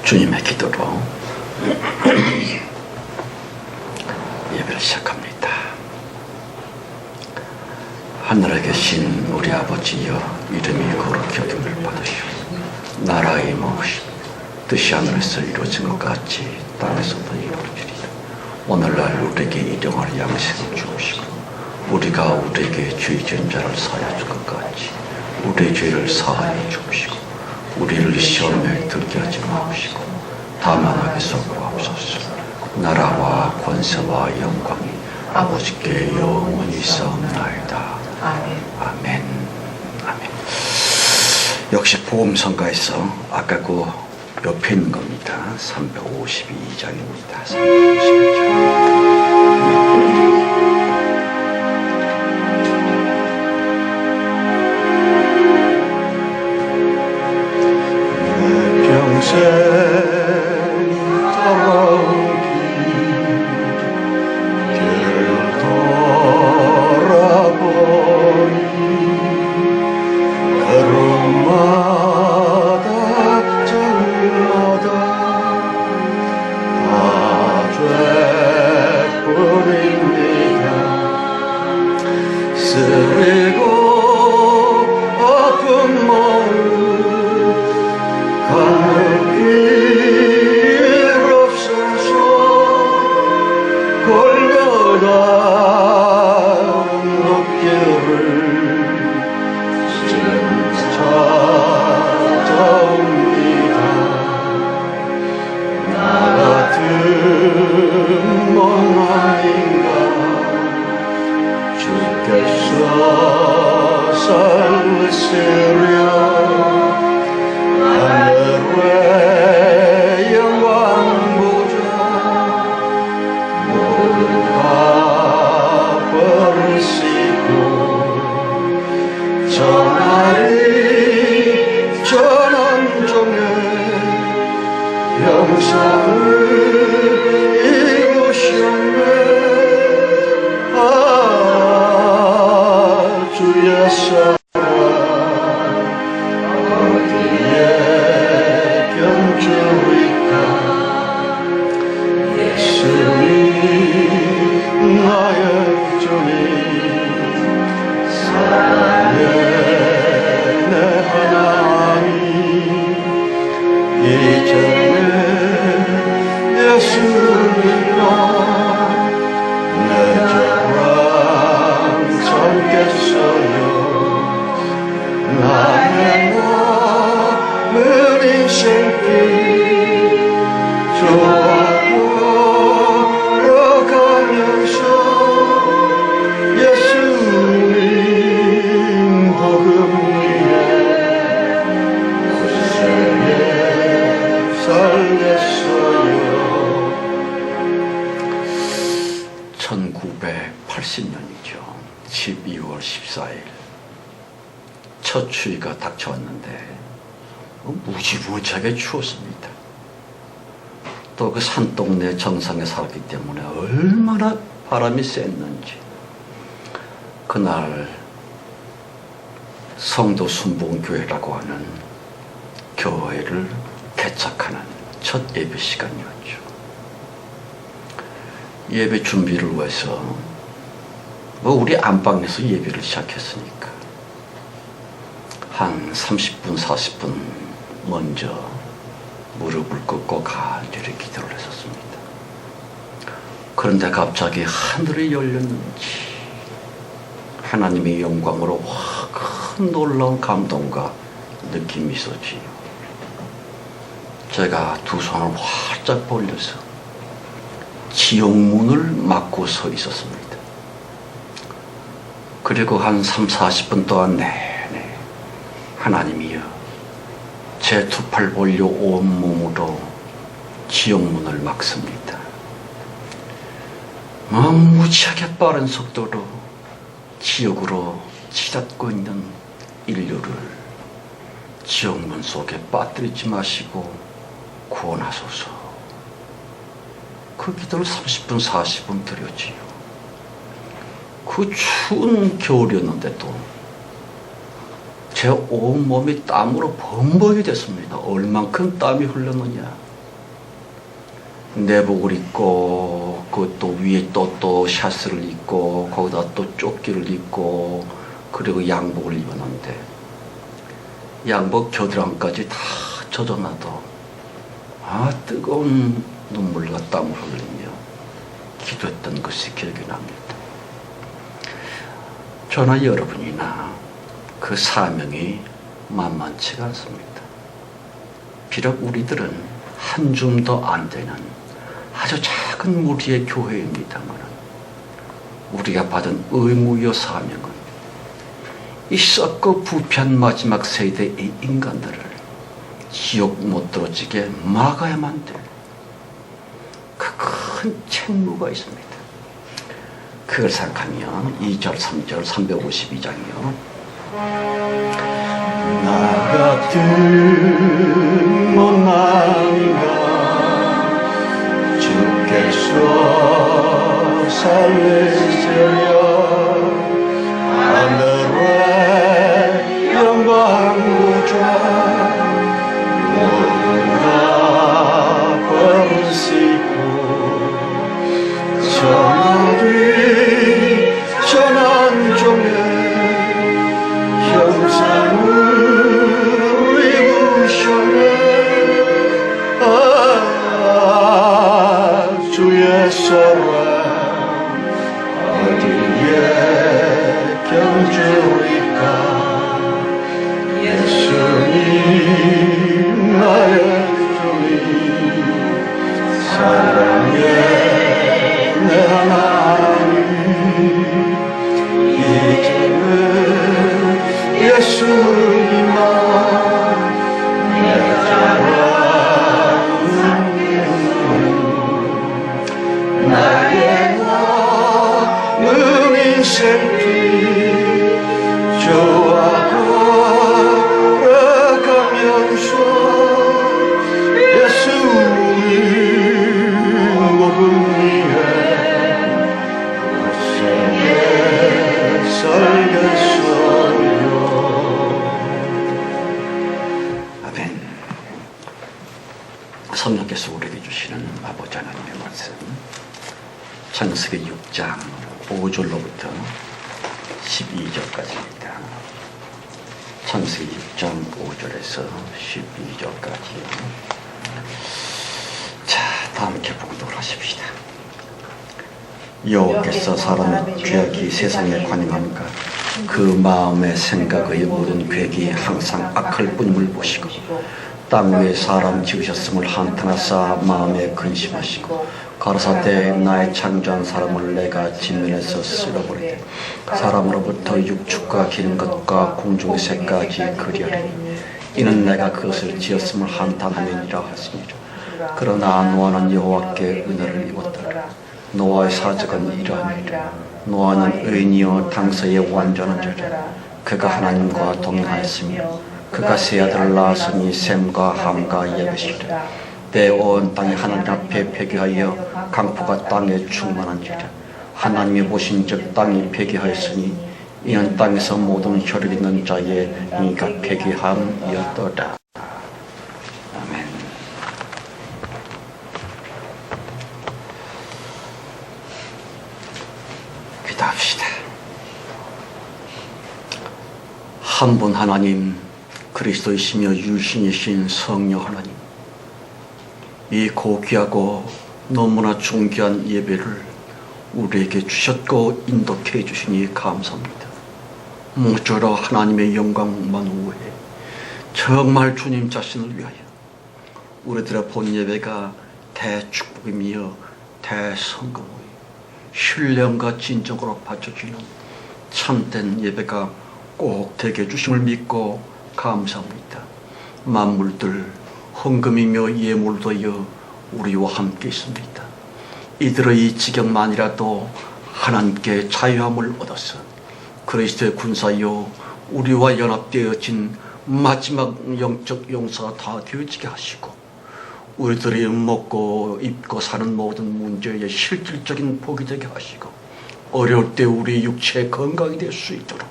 주님의 기도로 예배를 시작합니다. 하늘에 계신 우리 아버지여, 이름이 거룩히 여김을 받으시오. 나라의 임하옵시며 뜻이 하늘에서 이루어진 것 같이 땅에서도 이루어지리라. 오늘날 우리에게 일용할 양식을 주옵시고, 우리가 우리에게 죄 지은 자를 사하여 줄 것 같이 우리의 죄를 사하여 주옵시고, 우리를 시험에 들게 하지 마옵시고 다만 악에서 구하옵소서. 나라와 권세와 영광이 아버지께 영원히 있사옵나이다. 아멘. 아멘. 아멘. 역시 복음성가에서 아까 그 옆에 있는 겁니다. 352장입니다. 352장. 첫 추위가 닥쳐왔는데 무지무지하게 추웠습니다. 또 그 산동네 정상에 살았기 때문에 얼마나 바람이 셌는지. 그날 성도 순복음교회라고 하는 교회를 개척하는 첫 예배 시간이었죠. 예배 준비를 위해서 우리 안방에서 예배를 시작했으니까 한 30분, 40분 먼저 무릎을 꿇고 간절히 기도를 했었습니다. 그런데 갑자기 하늘이 열렸는지 하나님의 영광으로 큰 놀라운 감동과 느낌이 있었지요. 제가 두 손을 활짝 벌려서 지옥문을 막고 서 있었습니다. 그리고 한 3, 40분 동안 내내 하나님이여, 제 두 팔 벌려 온몸으로 지옥문을 막습니다. 무지하게 빠른 속도로 지옥으로 치닫고 있는 인류를 지옥문 속에 빠뜨리지 마시고 구원하소서. 그 기도를 30분, 40분 드렸지요. 그 추운 겨울이었는데도 제 온몸이 땀으로 범벅이 됐습니다. 얼만큼 땀이 흘렀느냐. 내복을 입고 그것도 위에 또 샤스를 입고 거기다 또 조끼를 입고 그리고 양복을 입었는데 양복 겨드랑이까지 다 젖어나도 뜨거운 눈물과 땀을 흘리며 기도했던 것이 기억이 납니다. 저나 여러분이나 그 사명이 만만치가 않습니다. 비록 우리들은 한 줌도 안 되는 아주 작은 무리의 교회입니다만 우리가 받은 의무여 사명은 이 썩고 부패한 마지막 세대의 인간들을 지옥 못 들어지게 막아야만 될 그 큰 책무가 있습니다. 그걸 생각하면 2절 3절 352장이요 나 같은 못난이가 주께서 살리시려 하늘의 영광 구주와 모든 다 버리시고 전하리 전한 종의 형상을 입으셨네 주의 사랑 어디에 견주리까 예수님 나의 주님 사랑의 내 하나님 이제는 예수님만 내 사랑은 나의 남은 인생길 주와 걸어가면서 예수님 목은 위에 아멘. 성령께서 우리에게 주시는 아버지 하나님의 말씀 창세기 6장 5절로부터 12절까지입니다. 창세기 6장 5절에서 12절까지요. 자, 다 함께 봉독을 하십시다. 여호와께서 사람의 죄악이 세상에 관영함과 그 마음의 생각의 모든 계획이 항상 악할 뿐임을 보시고 땅 위에 사람 지으셨음을 한탄하사 마음에 근심하시고 가라사대 나의 창조한 사람을 내가 진면에서 쓸어버리되 사람으로부터 육축과 기는 것과 공중의 새까지 그리하리니 이는 내가 그것을 지었음을 한탄하느니라 하시니라. 그러나 노아는 여호와께 은혜를 입었더라. 노아의 사적은 이러하니라. 노아는 의인이요 당서의 완전한 자라. 그가 하나님과 동행하였으며 그가 세 아들을 낳았으니 셈과 함과 야벳이라. 때 온 땅이 하나님 앞에 회개하여 강포가 땅에 충만한지라. 하나님이 보신즉 땅이 회개하였으니 이는 땅에서 모든 혈육 있는 자의 이가 회개함이었더라. 아멘. 기도합시다. 한 분 하나님 그리스도이시며 유신이신 성령 하나님, 이 고귀하고 너무나 존귀한 예배를 우리에게 주셨고 인도케 해주시니 감사합니다. 모쪼록 하나님의 영광만 우해 정말 주님 자신을 위하여 우리들의 본 예배가 대축복이며 대성공의 신령과 진정으로 바쳐지는 참된 예배가 꼭 되게 해주심을 믿고 감사합니다. 만물들 헌금이며 예물도여 우리와 함께 있습니다. 이들의 이 지경만이라도 하나님께 자유함을 얻어서 그리스도의 군사여 우리와 연합되어진 마지막 영적 용사가 다 되어지게 하시고 우리들이 먹고 입고 사는 모든 문제의 실질적인 복이 되게 하시고 어려울 때 우리 육체의 건강이 될 수 있도록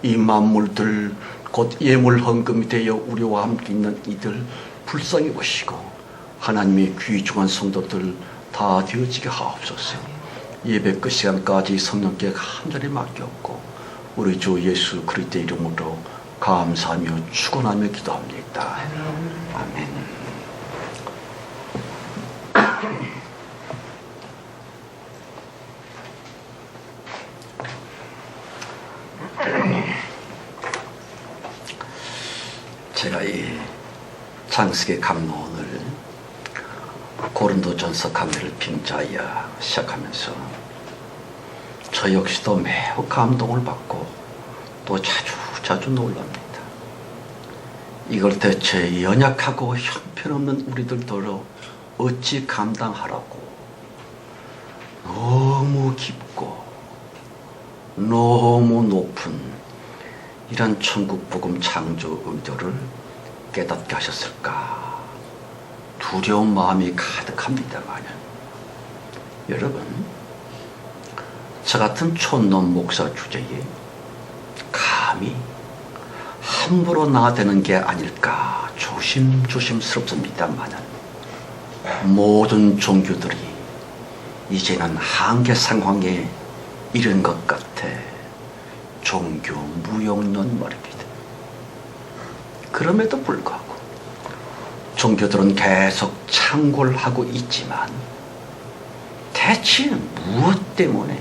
이 만물들 곧 예물 헌금이 되어 우리와 함께 있는 이들 불쌍히 보시고 하나님의 귀중한 성도들 다 되어지게 하옵소서. 예배 끝 시간까지 성령께 간절히 맡겼고 우리 주 예수 그리스도의 이름으로 감사하며 축원하며 기도합니다. 아멘. 제가 이 장식의 강론을 고린도전서 강의를 빙자하여 시작하면서 저 역시도 매우 감동을 받고 또 자주 놀랍니다. 이걸 대체 연약하고 형편없는 우리들도 어찌 감당하라고 너무 깊고 너무 높은 이런 천국 복음 창조 의도를 깨닫게 하셨을까 두려운 마음이 가득합니다만 여러분, 저 같은 촌놈 목사 주제에 감히 함부로 나대는 게 아닐까 조심스럽습니다만 모든 종교들이 이제는 한계 상황에 이른 것 같아 종교 무용론 말입니다. 그럼에도 불구하고 종교들은 계속 창궐 하고 있지만 대체 무엇 때문에,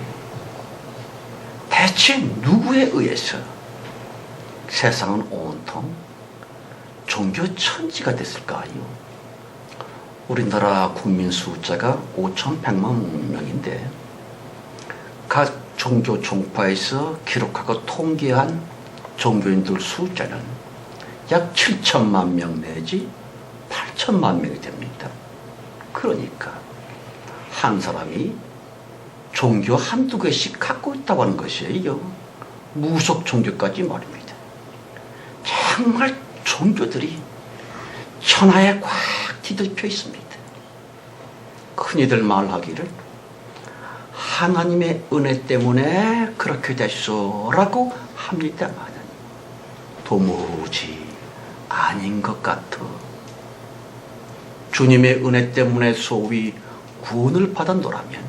대체 누구에 의해서 세상은 온통 종교 천지가 됐을까요? 우리나라 국민 숫자가 5,100만 명인데 각 종교 종파에서 기록하고 통계한 종교인들 숫자는 약 7천만 명 내지 8천만 명이 됩니다. 그러니까 한 사람이 종교 한두 개씩 갖고 있다고 하는 것이에요. 무속 종교까지 말입니다. 정말 종교들이 천하에 꽉 뒤덮여 있습니다. 흔히들 말하기를 하나님의 은혜 때문에 그렇게 됐소라고 합니다만 도무지 아닌 것 같아. 주님의 은혜 때문에 소위 구원을 받았노라면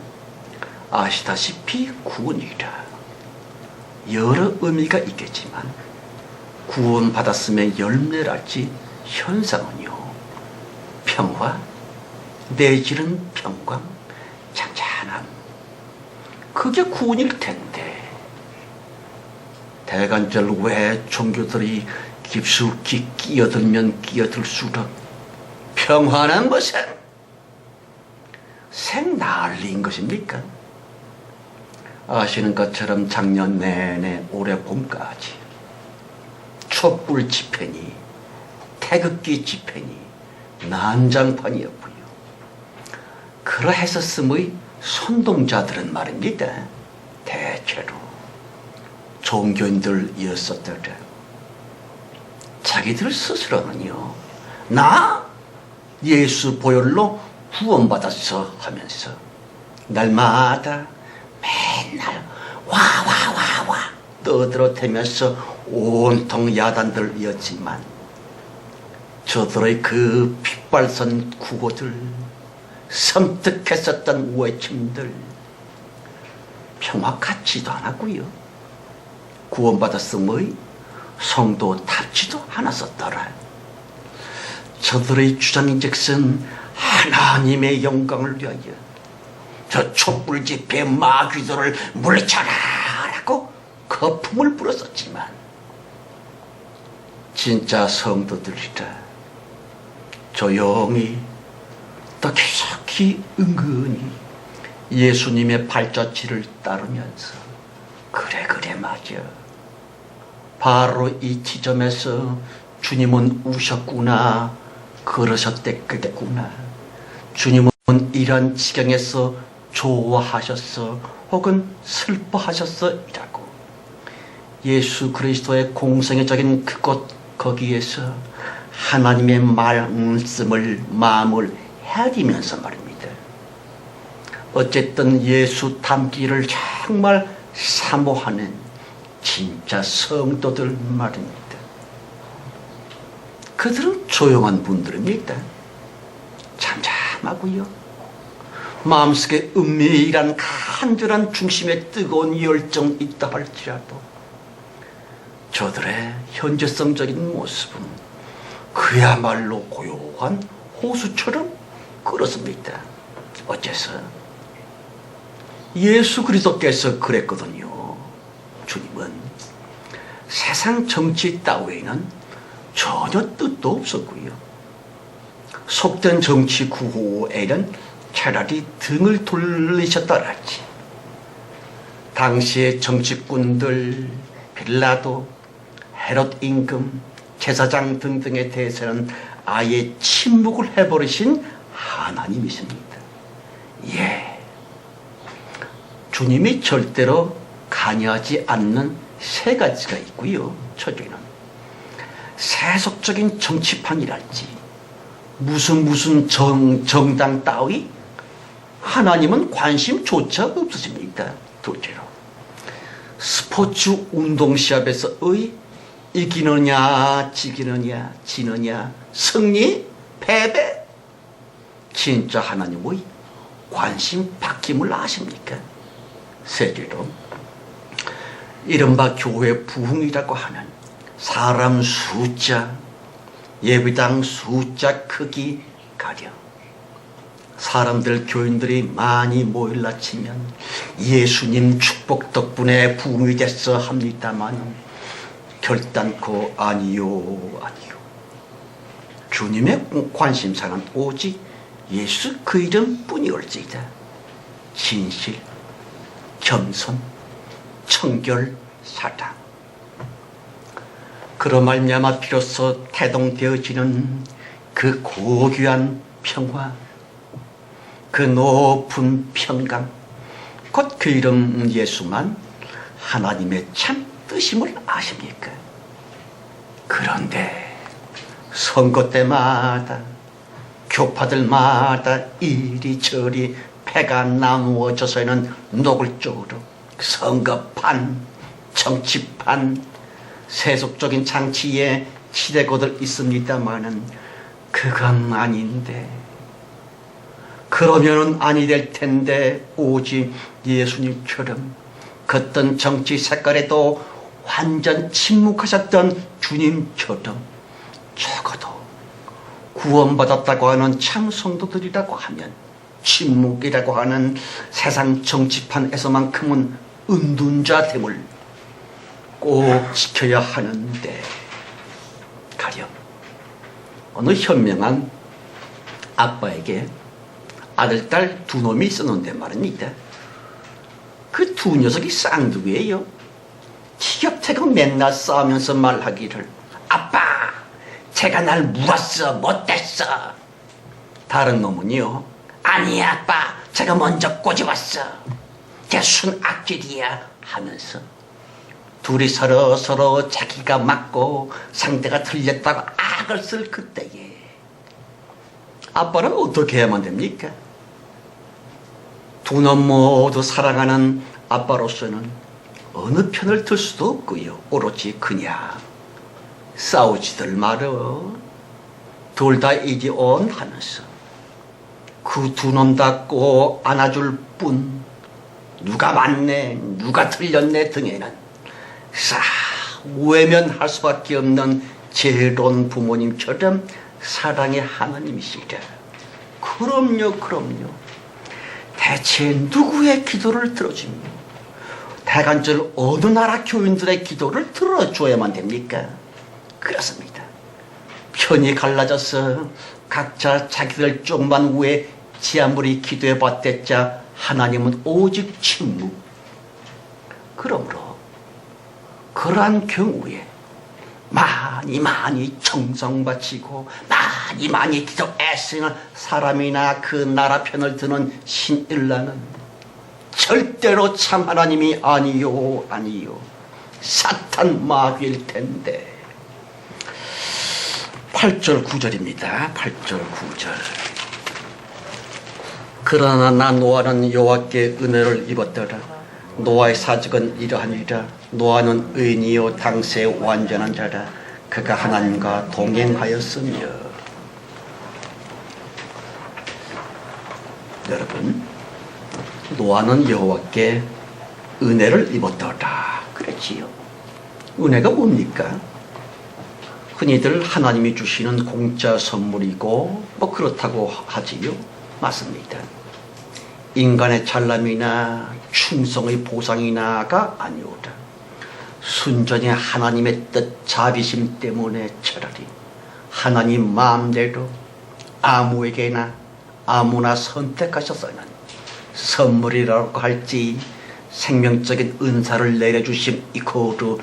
아시다시피 구원이라 여러 의미가 있겠지만 구원받았음의 열매랄지 현상은요, 평화 내지는 평강, 잔잔함, 그게 구원일 텐데 대간절 왜 종교들이 깊숙이 끼어들면 끼어들수록 평화는 무슨 생난리인 것입니까? 아시는 것처럼 작년 내내 올해 봄까지 촛불 집회니 태극기 집회니 난장판이었고요. 그러했었음의 선동자들은 말입니다. 대체로 종교인들이었었더라. 자기들 스스로는요, 나 예수 보혈로 구원받았어 하면서 날마다 맨날 와 떠들어대면서 온통 야단들이었지만 저들의 그 핏발선 구호들, 섬뜩했었던 외침들 평화 같지도 않았고요. 구원받았음의 성도답지도 않았었더라. 저들의 주장인즉슨 하나님의 영광을 위하여 저 촛불 집회 마귀들을 물리쳐라 라고 거품을 불었었지만 진짜 성도들이라 조용히 또 계속히 은근히 예수님의 발자취를 따르면서 그래 맞아, 바로 이 지점에서 주님은 우셨구나, 그러셨댔구나, 주님은 이런 지경에서 좋아하셨어 혹은 슬퍼하셨어 이라고 예수 그리스도의 공생애적인 그곳 거기에서 하나님의 말씀을 마음을 헤아리면서 말입니다. 어쨌든 예수 닮기를 정말 사모하는 진짜 성도들 말입니다. 그들은 조용한 분들입니다. 잠잠 하고요. 마음속에 은밀한 간절한 중심에 뜨거운 열정이 있다 할지라도 저들의 현재성적인 모습은 그야말로 고요한 호수처럼 그렇습니다. 어째서? 예수 그리스도께서 그랬거든요. 주님은 세상 정치 따위에는 전혀 뜻도 없었고요. 속된 정치 구호에는 차라리 등을 돌리셨더랄지. 당시의 정치꾼들, 빌라도, 헤롯 임금, 제사장 등등에 대해서는 아예 침묵을 해버리신 하나님이십니다. 예, 주님이 절대로 관여하지 않는 세 가지가 있고요. 첫째는 세속적인 정치판이랄지 무슨 정당 따위 하나님은 관심조차 없으십니다. 둘째로 스포츠 운동 시합에서의 이기느냐 지기느냐 지느냐 승리 패배 진짜 하나님의 관심 바뀜을 아십니까? 셋째로 이른바 교회 부흥이라고 하는 사람 숫자, 예배당 숫자 크기 가려 사람들 교인들이 많이 모일라 치면 예수님 축복 덕분에 부흥이 됐어 합니다만 결단코 아니요. 주님의 관심사는 오직 예수 그 이름 뿐이올지이다. 진실, 겸손, 청결, 사랑. 그로 말미암아 비로소 태동되어지는 그 고귀한 평화, 그 높은 평강, 곧 그 이름 예수만 하나님의 참 뜻임을 아십니까? 그런데 선거 때마다 교파들마다 이리저리 패가 나누어져서는 노골적으로 선거판, 정치판, 세속적인 장치에 치대고들 있습니다마는 그건 아닌데 그러면은 아니 될 텐데 오직 예수님처럼 그 어떤 정치 색깔에도 완전 침묵하셨던 주님처럼 적어도 구원받았다고 하는 참 성도들이라고 하면 침묵이라고 하는 세상 정치판에서만큼은 은둔자됨을 꼭 지켜야 하는데 가령 어느 현명한 아빠에게 아들, 딸 두 놈이 있었는데 말입니다. 그 두 녀석이 쌍둥이에요. 티격태격 맨날 싸우면서 말하기를 아빠, 쟤가 날 물었어, 못됐어. 다른 놈은요, 아니 아빠, 쟤가 먼저 꼬집었어, 쟤 순악질이야 하면서 둘이 서로 자기가 맞고 상대가 틀렸다고 악을 쓸 그때에 아빠는 어떻게 해야만 됩니까? 두 놈 모두 사랑하는 아빠로서는 어느 편을 들 수도 없고요. 오로지 그냥 싸우지들 말어. 둘 다 이지온 하면서 그 두 놈 다 꼭 안아줄 뿐 누가 맞네 누가 틀렸네 등에는 외면할 수밖에 없는 제로운 부모님처럼 사랑의 하나님이시라. 그럼요. 대체 누구의 기도를 들어주며 대간절 어느 나라 교인들의 기도를 들어줘야만 됩니까? 그렇습니다. 편이 갈라져서 각자 자기들 쪽만 위해 지아무리 기도해 봤댔자 하나님은 오직 침묵. 그러므로 그러한 경우에 많이 정성 바치고 많이 기도 애쓰는 사람이나 그 나라 편을 드는 신일라는 절대로 참 하나님이 아니요 사탄 마귀일 텐데. 8절 9절입니다. 8절 9절. 그러나 나 노아는 여호와께 은혜를 입었더라. 노아의 사직은 이러하니라. 노아는 의인이요 당세에 완전한 자라. 그가 하나님과 동행하였으며. 여러분, 노아는 여호와께 은혜를 입었더라 그랬지요. 은혜가 뭡니까? 흔히들 하나님이 주시는 공짜 선물이고 뭐 그렇다고 하지요. 맞습니다. 인간의 잘남이나 충성의 보상이나가 아니오라. 순전히 하나님의 뜻 자비심 때문에 차라리 하나님 마음대로 아무에게나 아무나 선택하셔서는 선물이라고 할지 생명적인 은사를 내려주심 이코르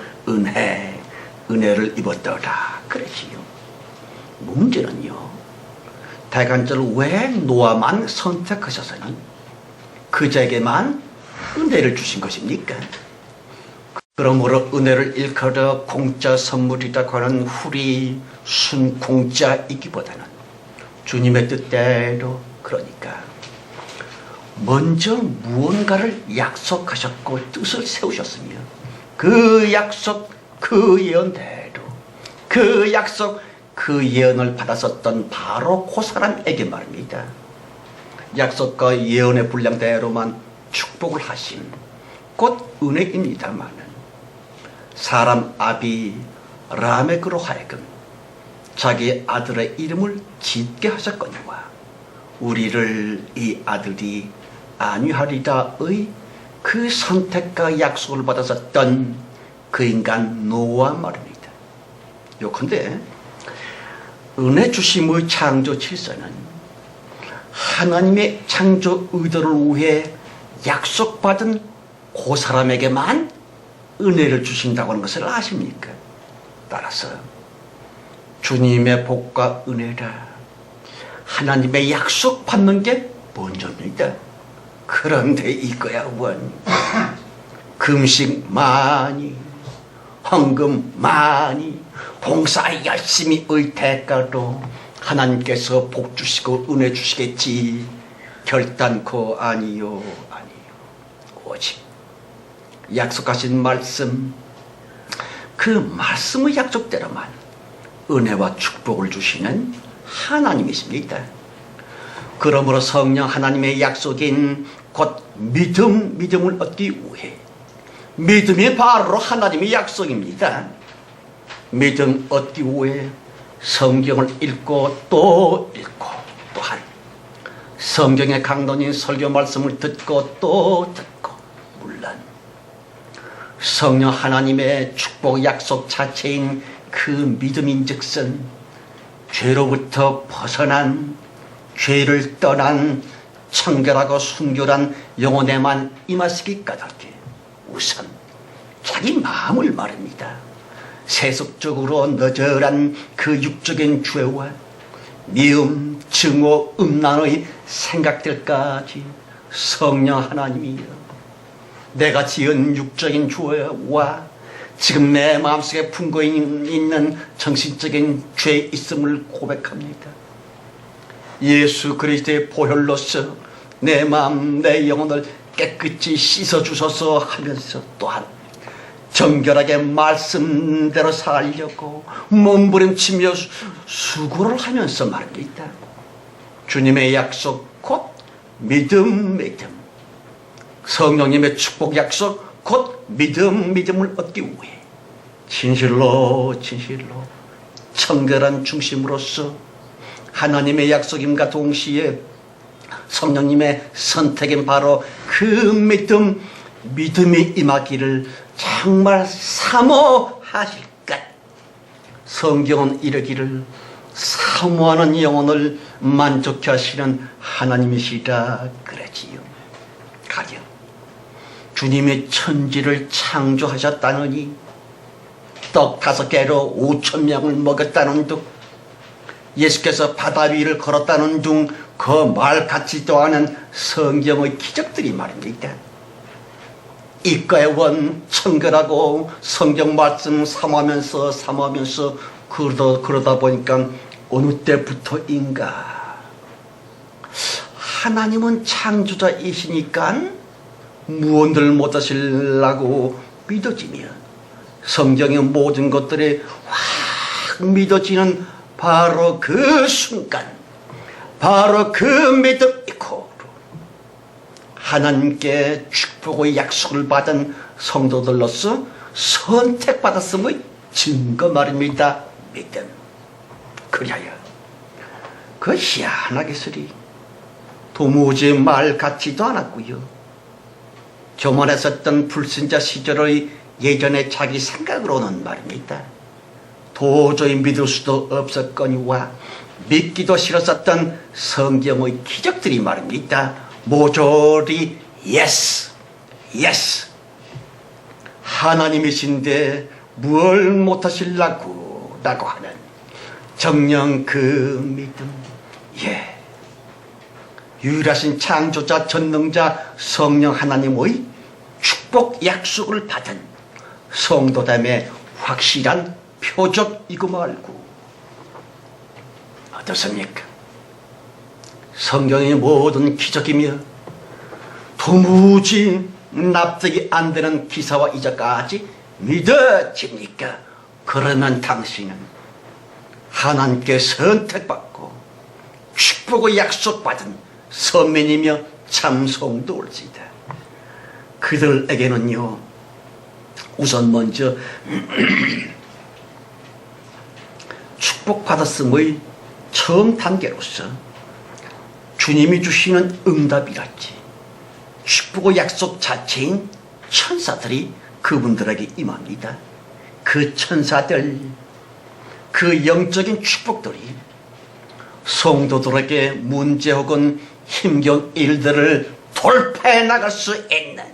은혜를 입었더라 그러지요. 문제는요, 대간절로 왜 노아만 선택하셔서는 그자에게만 은혜를 주신 것입니까? 그러므로 은혜를 일컬어 공짜 선물이라고 하는 훌이 순 공짜이기보다는 주님의 뜻대로, 그러니까 먼저 무언가를 약속하셨고 뜻을 세우셨으며 그 약속, 그 예언대로 그 약속, 그 예언을 받았었던 바로 그 사람에게 말입니다. 약속과 예언의 분량대로만 축복을 하신 곧 은혜입니다마는 사람 아비 라멕으로 하여금 자기 아들의 이름을 짓게 하셨거니와 우리를 이 아들이 안위하리라의 그 선택과 약속을 받았었던 그 인간 노아 말입니다. 요컨대 은혜 주심의 창조 질서는 하나님의 창조 의도를 위해 약속받은 그 사람에게만 은혜를 주신다고 하는 것을 아십니까? 따라서 주님의 복과 은혜라 하나님의 약속 받는 게 먼저입니다. 그런데 이거야 원 금식 많이, 헌금 많이, 봉사 열심히 의 대가로 하나님께서 복 주시고 은혜 주시겠지 결단코 아니요. 오직 약속하신 말씀, 그 말씀의 약속대로만 은혜와 축복을 주시는 하나님이십니다. 그러므로 성령 하나님의 약속인 곧 믿음을 얻기 위해 믿음이 바로 하나님의 약속입니다. 믿음 얻기 위해 성경을 읽고 또 읽고 또한 성경의 강론인 설교 말씀을 듣고 또 듣고 물론 성령 하나님의 축복 약속 자체인 그 믿음인즉슨 죄로부터 벗어난 죄를 떠난 청결하고 순결한 영혼에만 임하시기 까닭에 우선 자기 마음을 말입니다. 세속적으로 너절한 그 육적인 죄와 미움, 증오, 음란의 생각들까지 성령 하나님이여 내가 지은 육적인 죄와 지금 내 마음속에 품고 있는 정신적인 죄 있음을 고백합니다. 예수 그리스도의 보혈로서 내 마음, 내 영혼을 깨끗이 씻어주소서 하면서 또한 정결하게 말씀대로 살려고 몸부림치며 수고를 하면서 말입니다. 주님의 약속 곧 믿음 성령님의 축복 약속 곧 믿음을 얻기 위해 진실로 청결한 중심으로서 하나님의 약속임과 동시에 성령님의 선택인 바로 그 믿음이 임하기를 정말 사모하실 것. 성경은 이르기를 사모하는 영혼을 만족케 하시는 하나님이시라 그러지요. 가령 주님이 천지를 창조하셨다느니 떡 5개로 5,000명을 먹였다는 둥, 예수께서 바다 위를 걸었다는 둥, 그 말 같지도 않은 성경의 기적들이 말입니다. 이과의 원 청결하고 성경 말씀 사모하면서 그러다 보니까 어느 때부터인가 하나님은 창조자이시니까 무언들 못하시려고 믿어지며 성경의 모든 것들이 확 믿어지는 바로 그 순간, 바로 그 믿음 이코르 하나님께 축복의 약속을 받은 성도들로서 선택받았음의 증거 말입니다. 믿음. 그리하여 그 희한하게 쓰리 도무지 말 같지도 않았고요. 교만했었던 불신자 시절의 예전에 자기 생각으로는 말입니다. 도저히 믿을 수도 없었거니와 믿기도 싫었었던 성경의 기적들이 말입니다. 모조리 예스, 예스. 하나님이신데 뭘 못하실라고 라고 하는 정녕 그 믿음. 예. 유일하신 창조자 전능자 성령 하나님의 축복 약속을 받은 성도됨의 확실한 표적이고 말고 어떻습니까? 성경의 모든 기적이며 도무지 납득이 안 되는 기사와 이자까지 믿어집니까? 그러면 당신은 하나님께 선택받고 축복의 약속받은 선민이며 참 성도일지다. 그들에게는요, 우선 먼저 축복받았음의 처음 단계로서 주님이 주시는 응답이랄지 축복의 약속 자체인 천사들이 그분들에게 임합니다. 그 천사들, 그 영적인 축복들이 성도들에게 문제 혹은 힘겨운 일들을 돌파해 나갈 수 있는,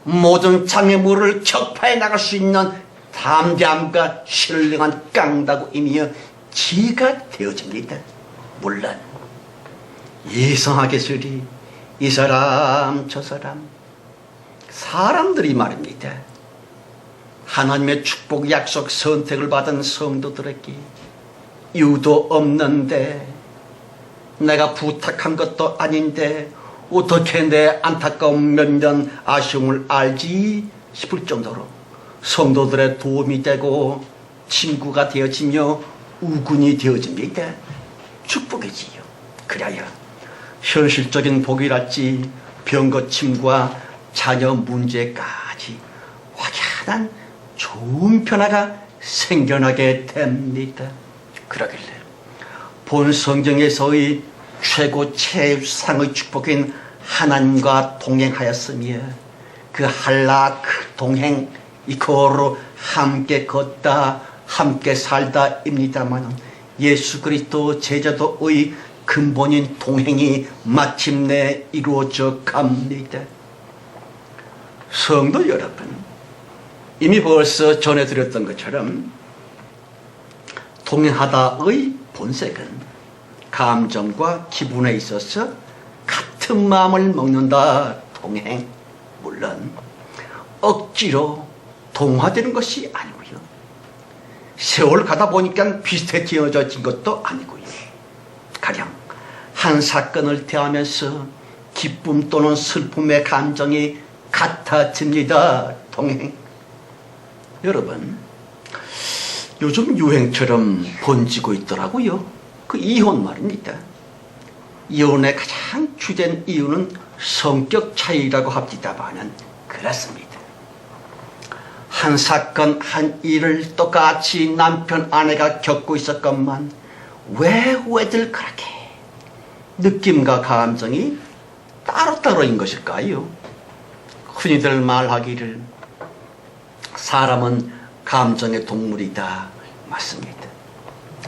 모든 장애물을 격파해 나갈 수 있는 담대함과 신령한 깡다구이며 지가 되어집니다. 물론 이상하게서리 이 사람 저 사람 사람들이 말입니다. 하나님의 축복 약속 선택을 받은 성도들에게 이유도 없는데, 내가 부탁한 것도 아닌데 어떻게 내 안타까운 면면 아쉬움을 알지 싶을 정도로 성도들의 도움이 되고 친구가 되어지며 우군이 되어집니다. 축복이지요. 그래야 현실적인 복이랄지 병고침과 자녀 문제까지 확연한 좋은 변화가 생겨나게 됩니다. 그러길래 본 성경에서의 최고 최상의 축복인 하나님과 동행하였으며 그 한락 동행 이코로 함께 걷다 함께 살다입니다만 예수 그리스도 제자도의 근본인 동행이 마침내 이루어져 갑니다. 성도 여러분, 이미 벌써 전해드렸던 것처럼 동행하다의 본색은 감정과 기분에 있어서 같은 마음을 먹는다 동행. 물론 억지로 동화되는 것이 아니고요, 세월 가다 보니까 비슷해지어진 것도 아니고요, 가령 한 사건을 대하면서 기쁨 또는 슬픔의 감정이 같아집니다. 동행. 여러분, 요즘 유행처럼 번지고 있더라고요. 그 이혼 말입니다. 이혼의 가장 주된 이유는 성격 차이라고 합니다만은 그렇습니다. 한 사건 한 일을 똑같이 남편 아내가 겪고 있었건만 왜들 그렇게 느낌과 감정이 따로따로인 것일까요? 흔히들 말하기를 사람은 감정의 동물이다. 맞습니다.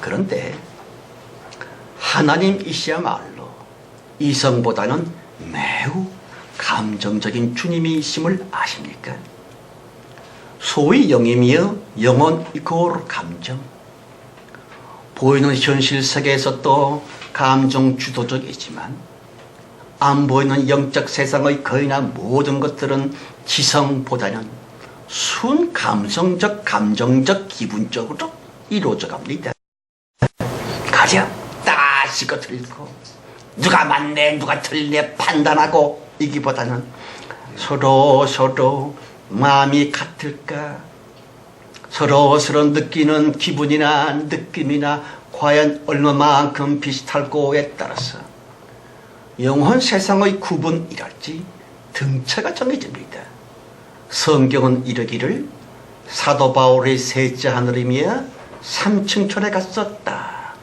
그런데 하나님이시야말로 이성보다는 매우 감정적인 주님이심을 아십니까? 소위 영이며 영혼 이코르 감정. 보이는 현실 세계에서 또 감정 주도적이지만 안 보이는 영적 세상의 거의나 모든 것들은 지성보다는 순 감성적, 감정적, 기분적으로 이루어져 갑니다. 가령 따지고 들고 누가 맞네 누가 틀리네 판단하고 이기보다는 서로 마음이 같을까, 서로 느끼는 기분이나 느낌이나 과연 얼마만큼 비슷할고에 따라서 영혼 세상의 구분이랄지 등차가 정해집니다. 성경은 이르기를 사도 바울의 셋째 하늘이며 삼층천에 갔었다.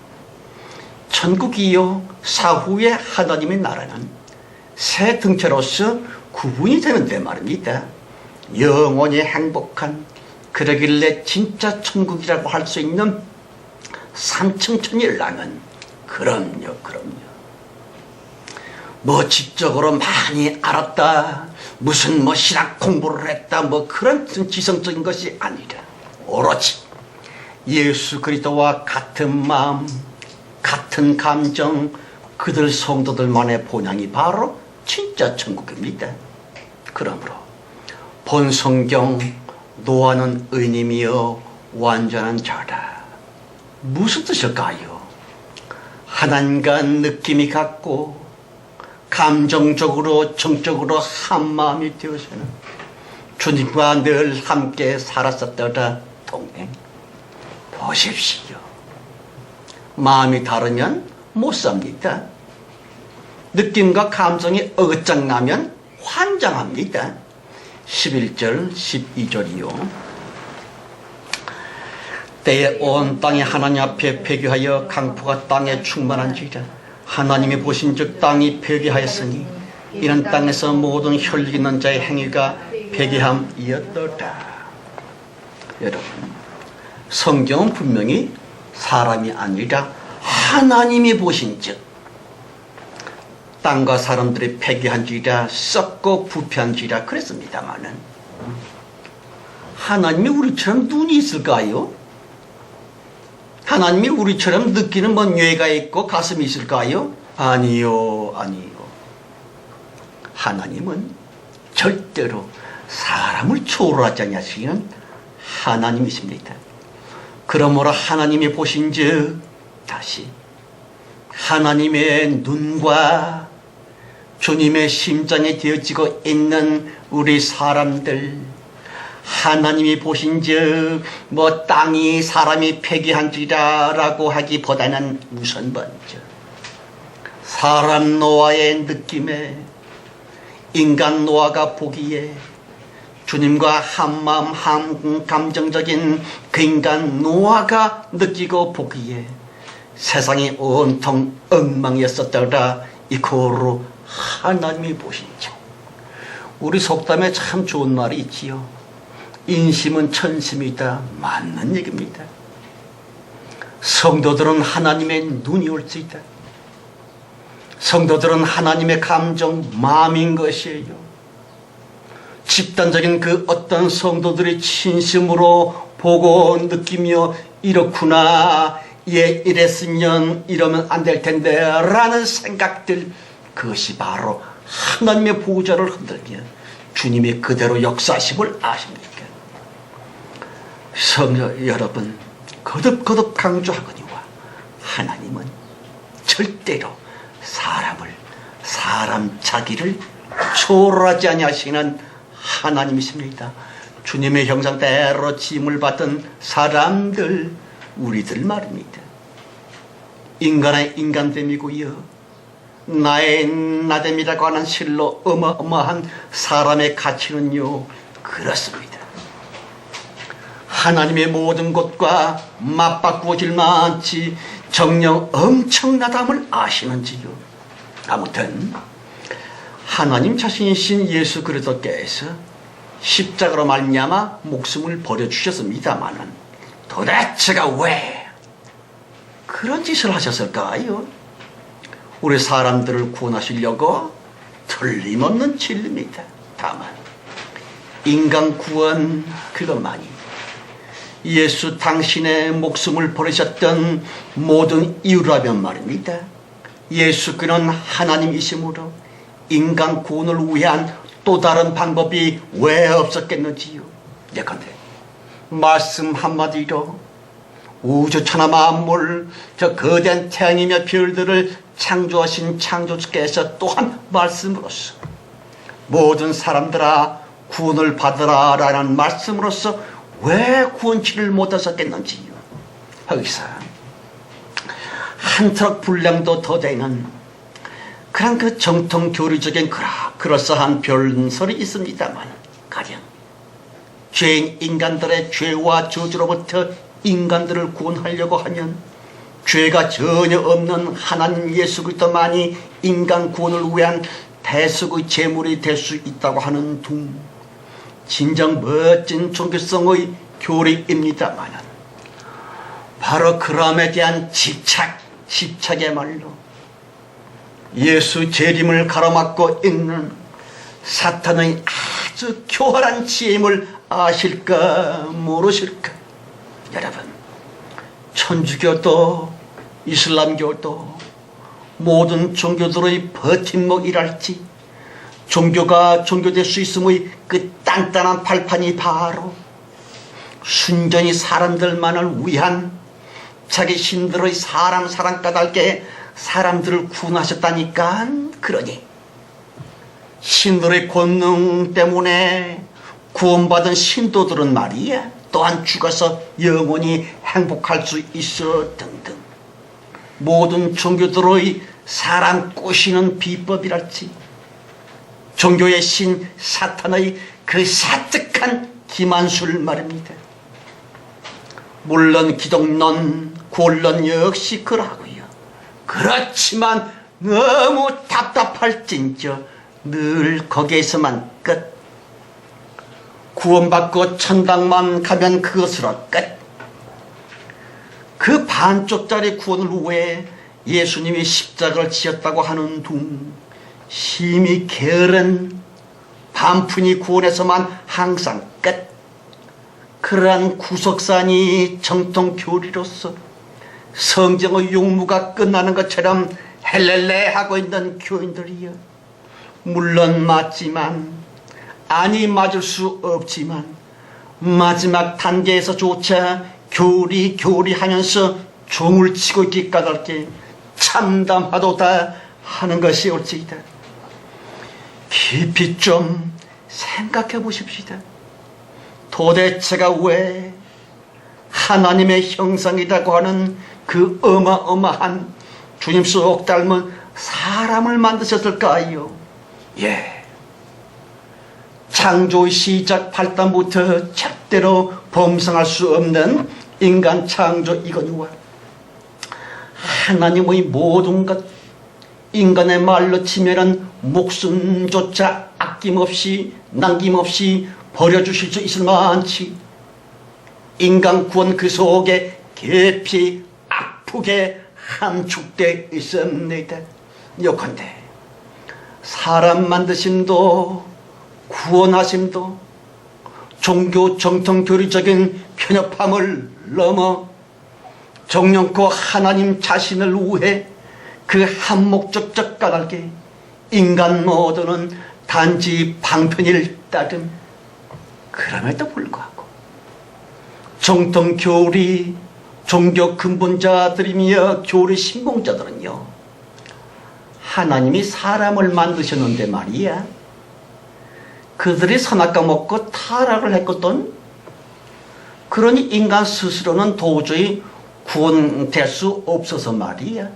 천국이요 사후의 하나님의 나라는 새 등차로서 구분이 되는데 말입니다. 영원히 행복한, 그러길래 진짜 천국이라고 할 수 있는 삼층천이라면 그럼요. 뭐 지적으로 많이 알았다, 무슨 뭐 신학 공부를 했다, 뭐 그런 지성적인 것이 아니라 오로지 예수 그리스도와 같은 마음, 같은 감정, 그들 성도들만의 본향이 바로 진짜 천국입니다. 그러므로 본 성경 노아는 의님이여 완전한 자다. 무슨 뜻일까요? 하나님과 느낌이 같고 감정적으로 정적으로 한마음이 되어서는 주님과 늘 함께 살았었더라. 동행 보십시오. 마음이 다르면 못 삽니다. 느낌과 감정이 어긋장나면 환장합니다. 11절 12절이요. 때에 온 땅이 하나님 앞에 회개하여 강포가 땅에 충만한지라. 하나님이 보신즉 땅이 회개하였으니 이는 땅에서 모든 혈육 있는 자의 행위가 회개함이었더라. 여러분, 성경은 분명히 사람이 아니라 하나님이 보신즉 땅과 사람들이 회개한지라 썩고 부패한지라 그랬습니다마는, 하나님이 우리처럼 눈이 있을까요? 하나님이 우리처럼 느끼는 뭔 뇌가 있고 가슴이 있을까요? 아니요. 하나님은 절대로 사람을 초월하지 않으시는 하나님이십니다. 그러므로 하나님이 보신즉, 다시 하나님의 눈과 주님의 심장에 되어지고 있는 우리 사람들, 하나님이 보신즉 뭐 땅이 사람이 회개한지라 라고 하기보다는 우선 먼저 사람 노아의 느낌에, 인간 노아가 보기에, 주님과 한마음 한 감정적인 그 인간 노아가 느끼고 보기에 세상이 온통 엉망이었었더라. 이코로 하나님이 보신즉. 우리 속담에 참 좋은 말이 있지요. 인심은 천심이다. 맞는 얘기입니다. 성도들은 하나님의 눈이 올 수 있다. 성도들은 하나님의 감정, 마음인 것이에요. 집단적인 그 어떤 성도들이 진심으로 보고 느끼며 이렇구나, 이랬으면 이러면 안 될 텐데 라는 생각들, 그것이 바로 하나님의 보좌를 흔들며 주님의 그대로 역사심을 아십니까? 성도 여러분, 거듭 강조하거니와 하나님은 절대로 사람 자기를 초월하지 아니하시는 하나님이십니다. 주님의 형상대로 지음을 받은 사람들, 우리들 말입니다. 인간의 인간됨이고요, 나의 나됨이라고 하는 실로 어마어마한 사람의 가치는요, 그렇습니다. 하나님의 모든 것과 맞바꾸어질 만치 정녕 엄청나담을 아시는지요. 아무튼 하나님 자신이신 예수 그리스도께서 십자가로 말미암아 목숨을 버려주셨습니다마는 도대체가 왜 그런 짓을 하셨을까요? 우리 사람들을 구원하시려고? 틀림없는 진리입니다. 다만 인간 구원 그것만이 예수 당신의 목숨을 버리셨던 모든 이유라면 말입니다. 예수 그는 하나님이시므로 인간 구원을 위한 또 다른 방법이 왜 없었겠는지요. 예컨대 말씀 한마디로 우주 천하 만물, 저 거대한 태양이며 별들을 창조하신 창조주께서 또한 말씀으로서 모든 사람들아 구원을 받으라 라는 말씀으로서 왜 구원치를 못하셨겠는지요. 거기서 한 트럭 분량도 더 되는 그 그런 그 정통 교리적인 그럴싸한 변설이 있습니다만, 가령 죄인 인간들의 죄와 저주로부터 인간들을 구원하려고 하면 죄가 전혀 없는 하나님 예수 그리스도만이 인간 구원을 위한 대속의 제물이 될 수 있다고 하는 둥, 진정 멋진 종교성의 교리입니다만, 바로 그럼에 대한 집착의말로 예수 재림을 가로막고 있는 사탄의 아주 교활한 지혜임을 아실까 모르실까? 여러분, 천주교도 이슬람교도 모든 종교들의 버팀목이랄지, 종교가 종교될 수 있음의 그 단단한 발판이 바로 순전히 사람들만을 위한 자기 신들의 사랑 까닭에 사람들을 구원하셨다니까. 그러니 신들의 권능 때문에 구원받은 신도들은 말이야, 또한 죽어서 영원히 행복할 수 있어 등등, 모든 종교들의 사람 꼬시는 비법이랄지, 종교의 신 사탄의 그 사특한 기만술 말입니다. 물론 기독론, 구원론 역시 그러하고요. 그렇지만 너무 답답할진저 늘 거기에서만 끝. 구원받고 천당만 가면 그것으로 끝. 그 반쪽짜리 구원을 위해 예수님이 십자가를 지었다고 하는 둥, 심히 게으른 반푼이 구원에서만 항상 끝. 그러한 구석산이 정통 교리로서 성경의 용무가 끝나는 것처럼 헬렐레 하고 있는 교인들이여, 물론 맞지만, 아니 맞을 수 없지만, 마지막 단계에서조차 교리하면서 종을 치고 있기 까닭에 참담하도다 하는 것이 옳지이다. 깊이 좀 생각해 보십시다. 도대체가 왜 하나님의 형상이라고 하는 그 어마어마한 주님 쏙 닮은 사람을 만드셨을까요? 예, 창조의 시작 발단부터 절대로 범상할 수 없는 인간 창조 이거니와 하나님의 모든 것, 인간의 말로 치면은 목숨조차 아낌없이 남김없이 버려주실 수 있을 만치 인간 구원 그 속에 깊이 아프게 함축되어 있습니다. 요컨대 사람 만드심도 구원하심도 종교 정통 교리적인 편협함을 넘어 정령코 하나님 자신을 위해 그 한목적적 까닭에 인간 모두는 단지 방편일 따름. 그럼에도 불구하고 정통 교리 종교 근본자들이며 교리 신봉자들은요, 하나님이 사람을 만드셨는데 말이야, 그들이 선악과 먹고 타락을 했거든. 그러니 인간 스스로는 도저히 구원될 수 없어서 말이야,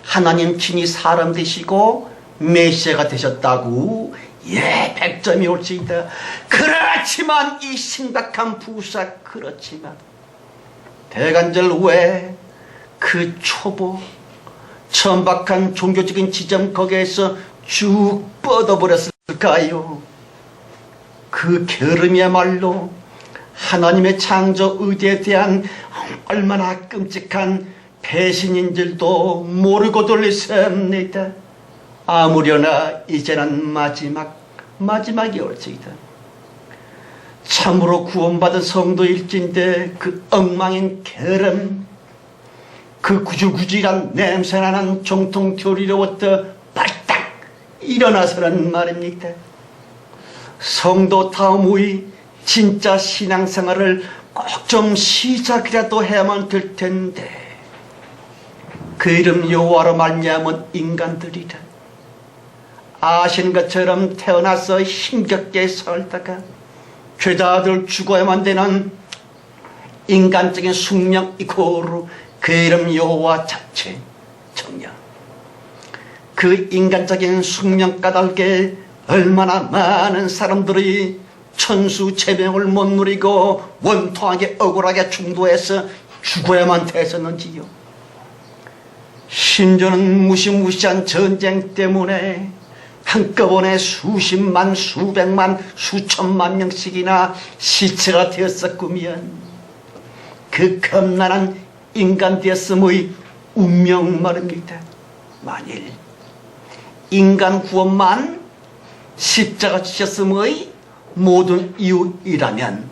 하나님 친히 사람 되시고 메시아가 되셨다고. 예, 100점이 올지이다. 그렇지만 이 심각한 부사, 그렇지만 대간절 후에 그 초보 천박한 종교적인 지점 거기에서 쭉 뻗어버렸을까요? 그 게으름이야말로 하나님의 창조 의대에 대한 얼마나 끔찍한 배신인 줄도 모르고 돌리습니다. 아무려나 이제는 마지막이 올지이다. 참으로 구원받은 성도일진데 그 엉망인 게으름, 그 구질구질한 냄새나는 정통 교리로부터 발딱 일어나서는 말입니다. 성도다움의 진짜 신앙생활을 꼭 좀 시작이라도 해야만 될 텐데, 그 이름 여호와로 말미암은 인간들이라. 아시는 것처럼 태어나서 힘겹게 살다가 죄다들 죽어야만 되는 인간적인 숙명 이고로 그 이름 여호와 자체 정녕, 그 인간적인 숙명 까닭에 얼마나 많은 사람들이 천수체명을 못 누리고 원통하게 억울하게 중도해서 죽어야만 됐었는지요. 심지어는 무시무시한 전쟁 때문에 한꺼번에 수십만, 수백만, 수천만 명씩이나 시체가 되었었구면 그 험난한 인간 되었음의 운명 말입니다. 만일 인간 구원만 십자가 지셨음의 모든 이유이라면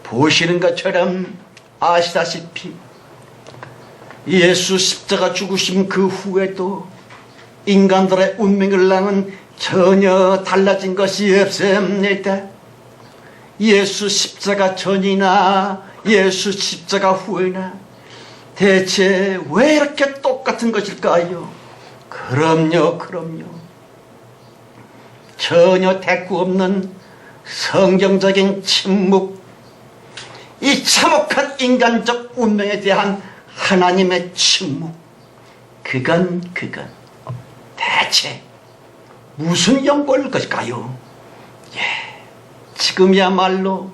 보시는 것처럼 아시다시피 예수 십자가 죽으심 그 후에도 인간들의 운명을 랑은 전혀 달라진 것이 없습니다. 예수 십자가 전이나 예수 십자가 후에나 대체 왜 이렇게 똑같은 것일까요? 그럼요. 전혀 대꾸 없는 성경적인 침묵, 이 참혹한 인간적 운명에 대한 하나님의 침묵, 그건 대체 무슨 연고일 것일까요? 지금이야말로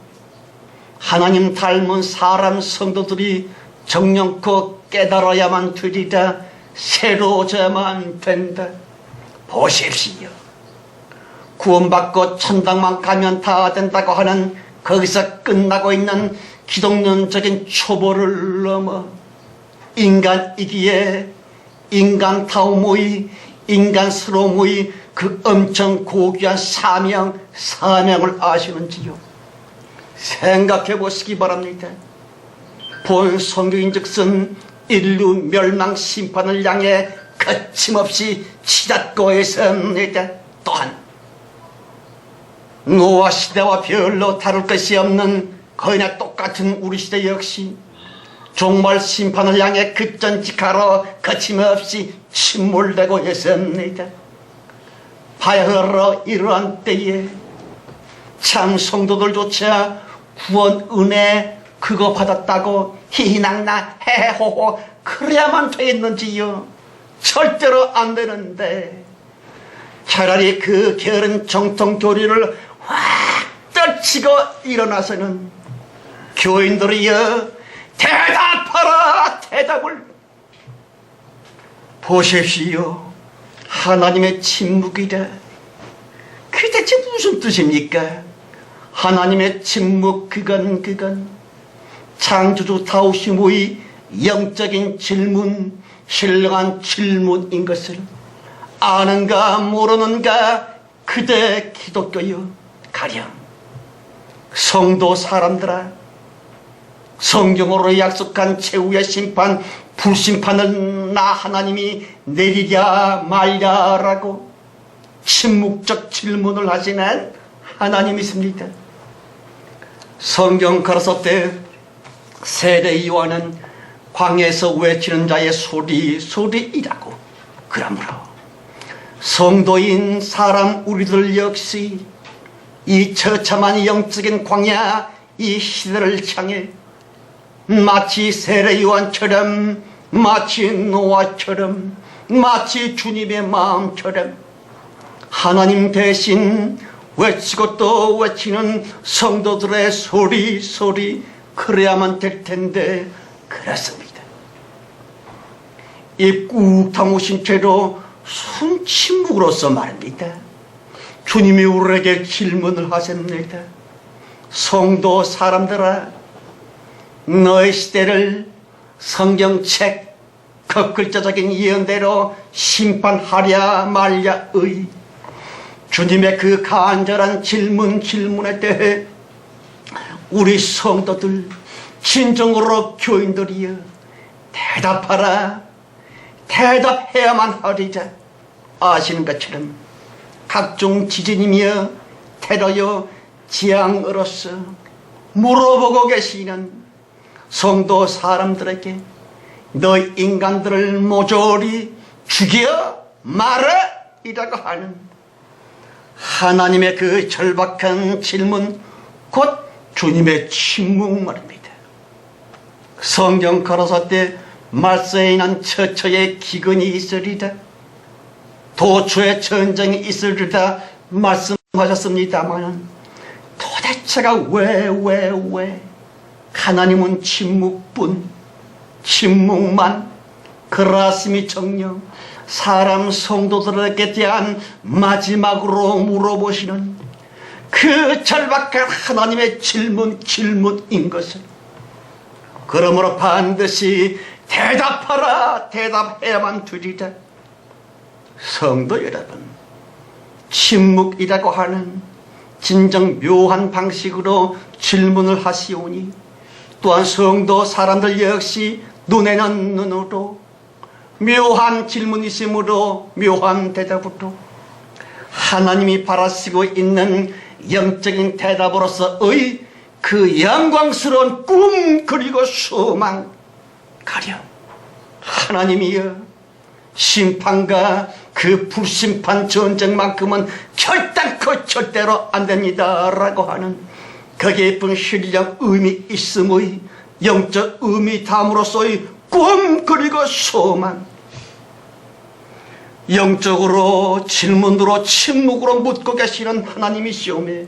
하나님 닮은 사람 성도들이 정령코 깨달아야만 되리라, 새로워져야만 된다. 보십시오. 구원받고 천당만 가면 다 된다고 하는 거기서 끝나고 있는 기독론적인 초보를 넘어 인간이기에 인간다움의, 인간스러움의 그 엄청 고귀한 사명을 아시는지요? 생각해 보시기 바랍니다. 본 성경인즉슨 인류 멸망 심판을 향해 거침없이 치닫고 있습니다. 또한 노아 시대와 별로 다를 것이 없는 거의나 똑같은 우리 시대 역시 종말 심판을 향해 급전직하러 거침없이 침몰되고 있습니다. 바야흐로 이러한 때에 참 성도들조차 구원 은혜 그거 받았다고 희희낙낙 해호호 그래야만 되겠는지요? 절대로 안 되는데, 차라리 그 게으른 정통 교리를 확 떨치고 일어나서는 교인들이여 대답하라, 대답을. 보십시오. 하나님의 침묵이라. 그게 대체 무슨 뜻입니까? 하나님의 침묵, 그건 창조주 다우심의 영적인 질문, 신령한 질문인 것을 아는가 모르는가 그대 기독교여. 가령 성도 사람들아, 성경으로 약속한 최후의 심판, 불심판을 나 하나님이 내리랴 말랴라고 침묵적 질문을 하시는 하나님이 있습니다. 성경 가라사대 세례 요한은 광야에서 외치는 자의 소리이라고. 그러므로 성도인 사람 우리들 역시 이 처참한 영적인 광야 이 시대를 향해 마치 세례 요한처럼, 마치 노아처럼, 마치 주님의 마음처럼 하나님 대신 외치고 또 외치는 성도들의 소리 그래야만 될 텐데 그렇습니다. 입 꾹 다무신 채로 순 침묵으로서 말입니다. 주님이 우리에게 질문을 하십니다. 성도 사람들아, 너의 시대를 성경책 겉글자적인 예언대로 심판하랴 말랴의 주님의 그 간절한 질문에 대해 우리 성도들, 진정으로 교인들이여 대답하라, 대답해야만 하리라. 아시는 것처럼 각종 지진이며 테러여 재앙으로서 물어보고 계시는 성도 사람들에게 너희 인간들을 모조리 죽여 말아 이라고 하는 하나님의 그 절박한 질문, 곧 주님의 침묵 말입니다. 성경 가라사대 말세에 난 처처의 기근이 있으리라. 도처에 전쟁이 있으리라 말씀하셨습니다만 도대체가 왜 하나님은 침묵만 그라스미 정령 사람 성도들에게 대한 마지막으로 물어보시는 그 절박한 하나님의 질문인 것을 그러므로 반드시 대답해야만 되리라. 성도 여러분, 침묵이라고 하는 진정 묘한 방식으로 질문을 하시오니 또한 성도 사람들 역시 눈에는 눈으로 묘한 질문이시므로 묘한 대답으로 하나님이 바라시고 있는 영적인 대답으로서의 그 영광스러운 꿈 그리고 소망 가령 하나님이여 심판과 그 불심판 전쟁만큼은 결단코 절대로 안 됩니다 라고 하는 그 깊은 신령 의미 있음의 영적 의미 담으로서의 꿈 그리고 소망 영적으로 질문으로 침묵으로 묻고 계시는 하나님이시오매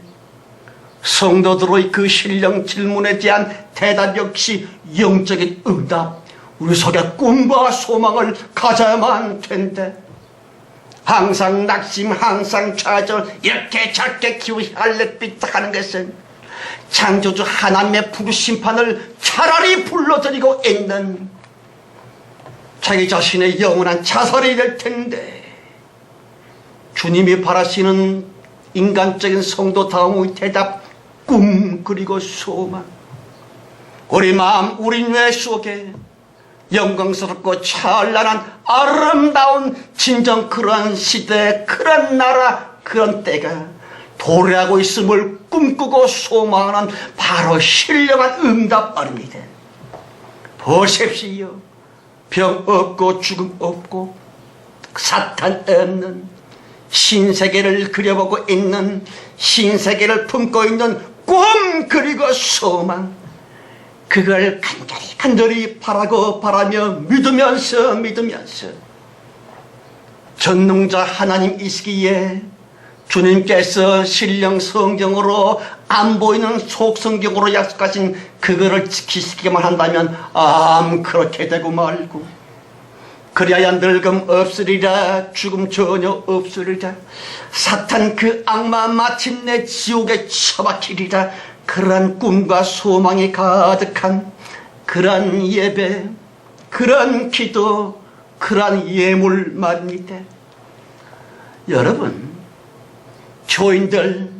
성도들의 그 신령 질문에 대한 대답 역시 영적인 응답 우리 속에 꿈과 소망을 가져야만 된대. 항상 낙심 항상 좌절 이렇게 저렇게 기우할래빛 하는 것은 창조주 하나님의 불심판을 차라리 불러들이고 있는 자기 자신의 영원한 자살이 될 텐데 주님이 바라시는 인간적인 성도다움의 대답 꿈 그리고 소망 우리 마음 우리 뇌 속에 영광스럽고 찬란한 아름다운 진정 그런 시대 그런 나라 그런 때가 도래하고 있음을 꿈꾸고 소망하는 바로 신령한 응답 아닙니다. 보십시오. 병 없고 죽음 없고 사탄 없는 신세계를 그려보고 있는 신세계를 품고 있는 꿈 그리고 소망 그걸 간절히 바라며 믿으면서 전능자 하나님이시기에 주님께서 신령 성경으로 안 보이는 속성경으로 약속하신 그거를 지키시기만 한다면 그렇게 되고 말고 그리하여 늙음 없으리라 죽음 전혀 없으리라 사탄 그 악마 마침내 지옥에 처박히리라 그러한 꿈과 소망이 가득한 그러한 예배 그러한 기도 그러한 예물 말입니다. 여러분 교인들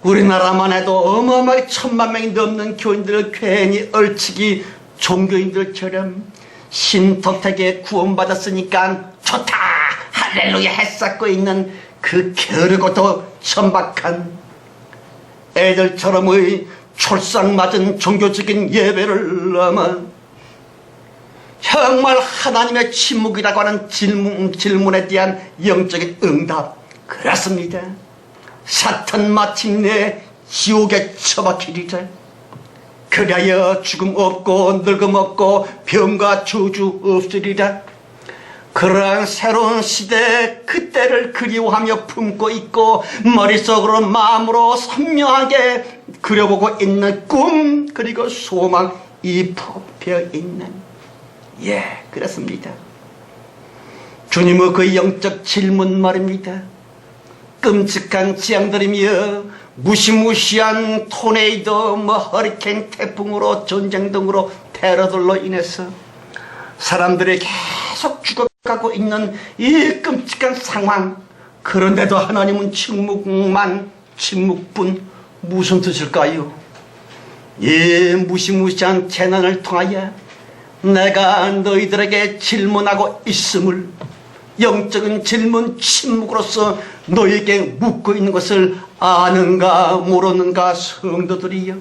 우리나라만 해도 어마어마하게 1000만 명이 넘는 교인들을 괜히 얼치기 종교인들처럼 신덕택에 구원받았으니까 좋다 할렐루야 했었고 있는 그 게으르고도 천박한 애들처럼의 촐싹맞은 종교적인 예배를 넘어 정말 하나님의 침묵이라고 하는 질문에 대한 영적인 응답 그렇습니다. 사탄 마침내 지옥에 처박히리라. 그리하여 죽음 없고 늙음 없고 병과 저주 없으리라. 그러한 새로운 시대 그때를 그리워하며 품고 있고 머릿속으로 마음으로 선명하게 그려보고 있는 꿈 그리고 소망이 뽑혀있는 그렇습니다. 주님의 그 영적 질문 말입니다. 끔찍한 재앙들이며 무시무시한 토네이도 허리케인 태풍으로 전쟁 등으로 테러들로 인해서 사람들이 계속 죽어가고 있는 이 끔찍한 상황 그런데도 하나님은 침묵뿐 무슨 뜻일까요? 이 무시무시한 재난을 통하여 내가 너희들에게 질문하고 있음을 영적인 질문 침묵으로서 너희에게 묻고 있는 것을 아는가 모르는가 성도들이여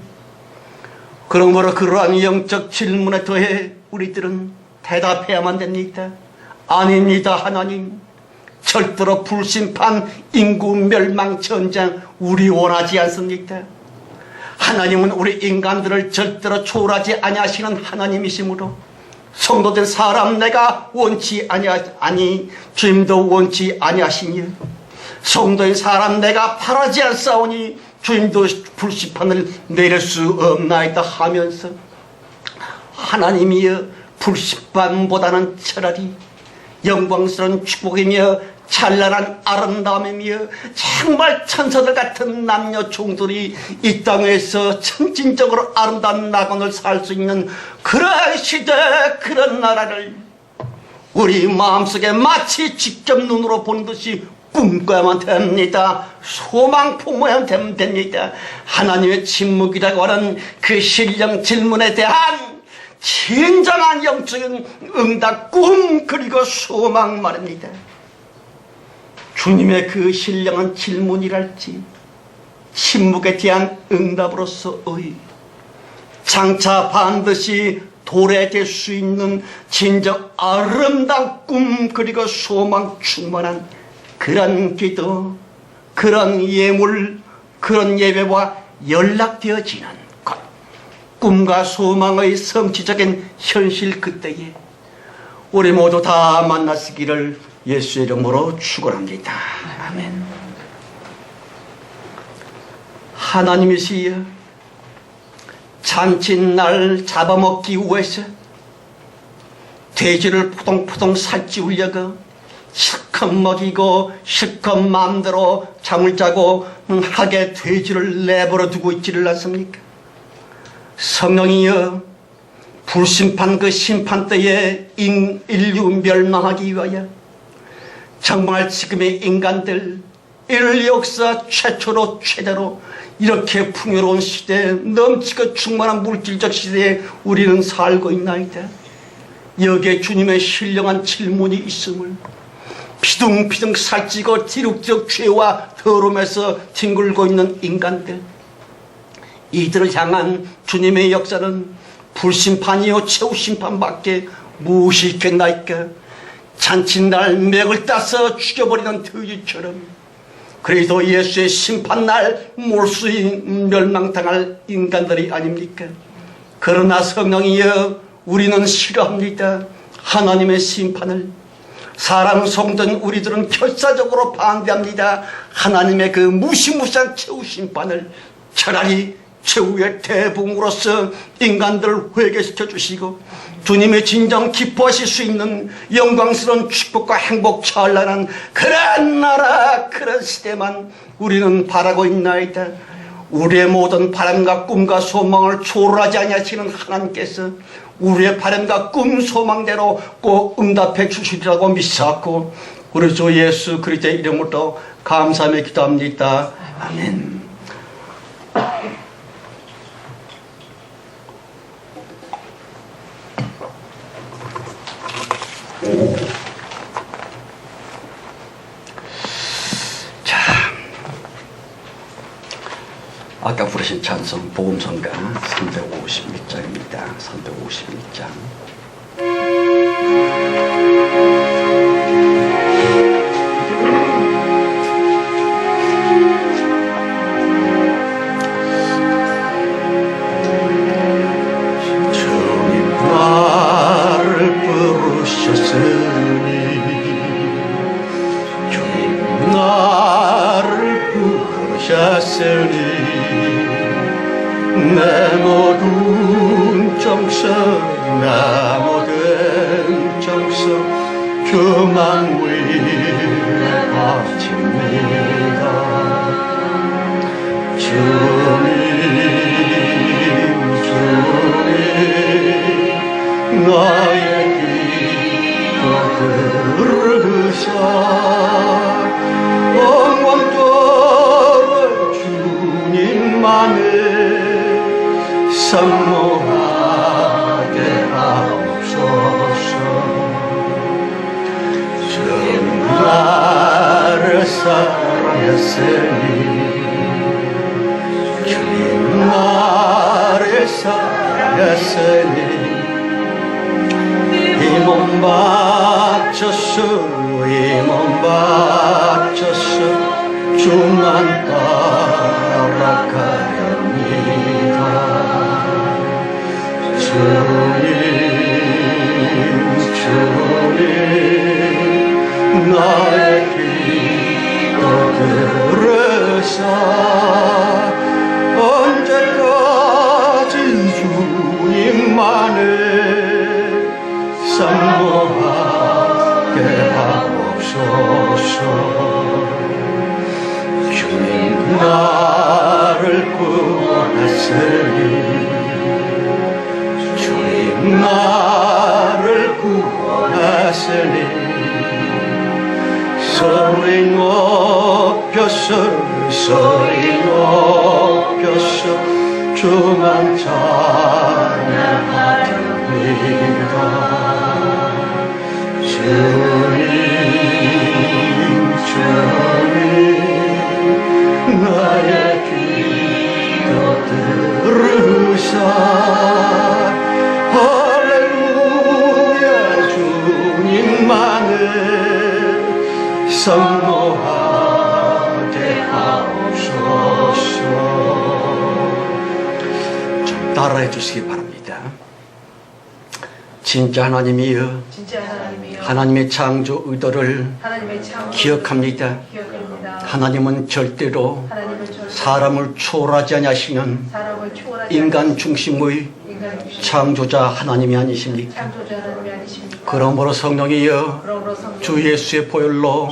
그러므로 그러한 영적 질문에 더해 우리들은 대답해야만 됩니다. 아닙니다. 하나님 절대로 불심판 인구 멸망 전쟁 우리 원하지 않습니다. 하나님은 우리 인간들을 절대로 초월하지 아니하시는 하나님이시므로 성도된 사람 내가 원치 아니 주님도 원치 아니하시니 성도인 사람 내가 바라지 않사오니 주님도 불심판을 내릴 수 없나이다 하면서 하나님이여 불심판보다는 차라리 영광스러운 축복이며 찬란한 아름다움이며 정말 천사들 같은 남녀 종들이 이 땅에서 천진적으로 아름다운 낙원을 살 수 있는 그런 시대, 그런 나라를 우리 마음속에 마치 직접 눈으로 보는 듯이 꿈꿔야만 됩니다. 소망 품어야 됩니다. 하나님의 침묵이라고 하는 그 신령 질문에 대한 진정한 영적인 응답, 꿈 그리고 소망 말입니다. 주님의 그 신령한 질문이랄지 침묵에 대한 응답으로서의 장차 반드시 도래될 수 있는 진정 아름다운 꿈 그리고 소망 충만한 그런 기도, 그런 예물, 그런 예배와 연락되어지는 것, 꿈과 소망의 성취적인 현실 그때에 우리 모두 다 만나시기를 예수의 이름으로 축원합니다. 아멘. 하나님이시여, 잔칫날 잡아먹기 위해서 돼지를 포동포동 살찌우려고 실컷 먹이고 실컷 마음대로 잠을 자고 하게 돼지를 내버려 두고 있지를 않습니까? 성령이여, 불심판 그 심판 때에 인류 멸망하기 위하여 정말 지금의 인간들 인류 역사 최초로 최대로 이렇게 풍요로운 시대에 넘치고 충만한 물질적 시대에 우리는 살고 있나이다. 여기에 주님의 신령한 질문이 있음을 피둥피둥 살찌고 뒤룩뒤룩 죄와 더러움에서 뒹굴고 있는 인간들, 이들을 향한 주님의 역사는 불심판이요 최후심판밖에 무엇이 있겠나이까. 잔칫날 맥을 따서 죽여버리는 돼지처럼 그래도 예수의 심판날 몰수히 멸망당할 인간들이 아닙니까? 그러나 성령이여, 우리는 싫어합니다. 하나님의 심판을. 사람 성도인 우리들은 결사적으로 반대합니다. 하나님의 그 무시무시한 최후심판을. 차라리 최후의 대붕으로서 인간들을 회개시켜 주시고 주님의 진정 기뻐하실 수 있는 영광스러운 축복과 행복 찬란한 그런 나라, 그런 시대만 우리는 바라고 있나이다. 우리의 모든 바람과 꿈과 소망을 초월하지 아니하시는 하나님께서 우리의 바람과 꿈, 소망대로 꼭 응답해 주시리라고 믿사옵고 우리 주 예수 그리스도의 이름으로 감사하며 기도합니다. 아멘. 자, 아까 부르신 찬송 복음성가 356장입니다. 356장. 내 모든 정성, 나 모든 정성 주만 위해 바칩니다. 주님, 주님, 나의 기도 들으사 영광도를 주님만을 사모하게 하옵소서. 주님 나를 사랑했으니, 주님 나를 사랑했으니 이 몸 바쳤소, 이 몸 바쳤소. 주만 따라가렵니다. 주님, 언제까지 주님만을 사모하게 하옵소서. 주님 나를 구원하시니 주님 나를 구원하시니 소리 높여서 소리 높여서 주만 찬양하렵니다. 주님 주님 나의 기도 들으사 할렐루야 주님만을 선포하게 하옵소서. 좀 따라해 주시기 바랍니다. 진짜 하나님이여 하나님의 창조 의도를 기억합니다. 하나님은 절대로 사람을 초월하지 아니하시는 인간 중심의 창조자 하나님이 아니십니까? 그러므로 성령이여 주 예수의 보혈로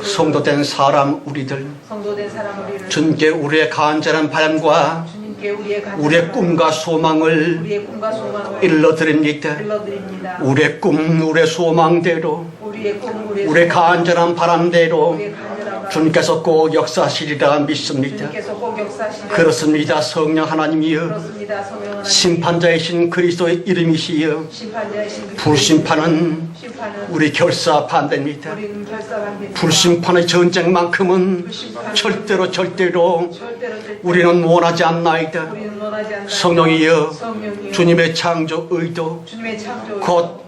성도된 사람 우리들 주님께 우리의 간절한 바람과 우리의 꿈과 소망을 일러드립니다. 우리의 꿈, 우리의 소망대로 우리의 간절한 바람대로 주님께서 꼭 역사하시리라 믿습니다. 그렇습니다. 성령 하나님이여 심판자이신 그리스도의 이름이시여 불심판은 우리 결사 반대입니다. 불심판의 전쟁만큼은 절대로 우리는 원하지 않나이다. 성령이여 주님의 창조 의도 곧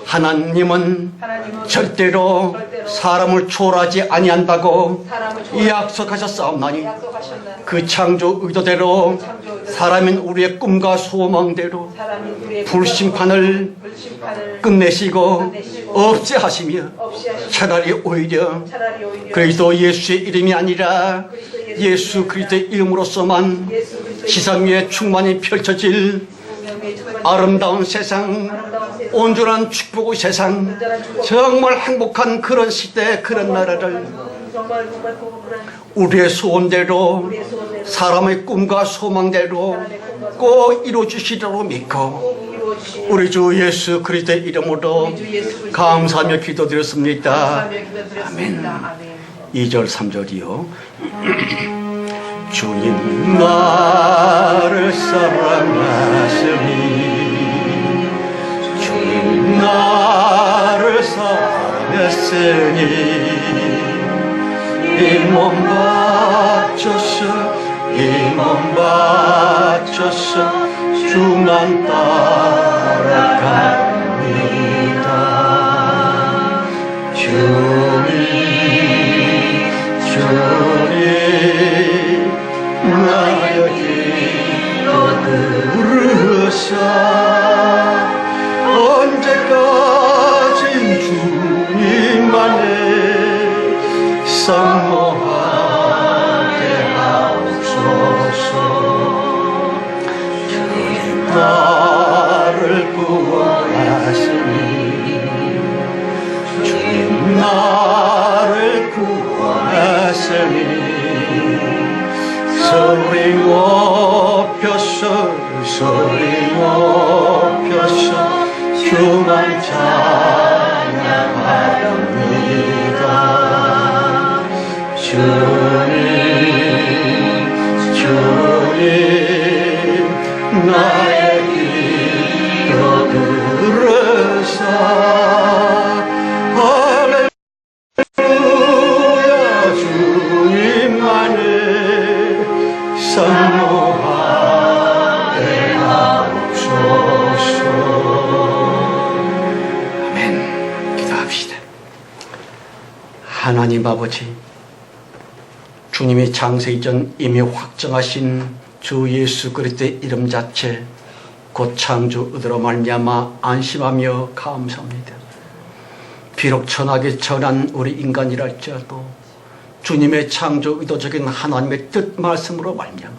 하나님은 절대로 사람을 초월하지 아니한다고 약속하셨사옵나니 그 창조 의도대로 사람인 우리의 꿈과 소망대로 불심판을 끝내시고 없애하시며 차라리 오히려 그리스도 예수의 이름이 아니라 예수 그리스도의 이름으로서만 지상 위에 충만히 펼쳐질 아름다운 세상, 온전한 축복의 세상, 정말 행복한 그런 시대, 그런 나라를 우리의 소원대로 사람의 꿈과 소망대로 꼭 이루어주시리라고 믿고 우리 주 예수 그리스도의 이름으로 감사하며 기도드렸습니다. 아멘. 2절 3절이요. 주님 나를 사랑하시니 주님 나를 사랑했으니 이 몸 바쳐서 주만 따라갑니다. 주님 나의 기도 들으사 언제까지 주님만을 사모하게 하옵소서. 주님 나를 구원하시니 주님 나를 구원하시니 소리 높여서 주만 찬양하렵니다. 주님 나의 기도 들으사 할렐루야 주님만을 사모하게 하옵소서. 아멘. 기도합시다. 하나님 아버지, 주님이 창세 이전 이미 확정하신 주 예수 그리스도의 이름 자체 곧 창조 의도로 말미암아 안심하며 감사합니다. 비록 천하게 천한 우리 인간이랄지라도 주님의 창조 의도적인 하나님의 뜻 말씀으로 말미암아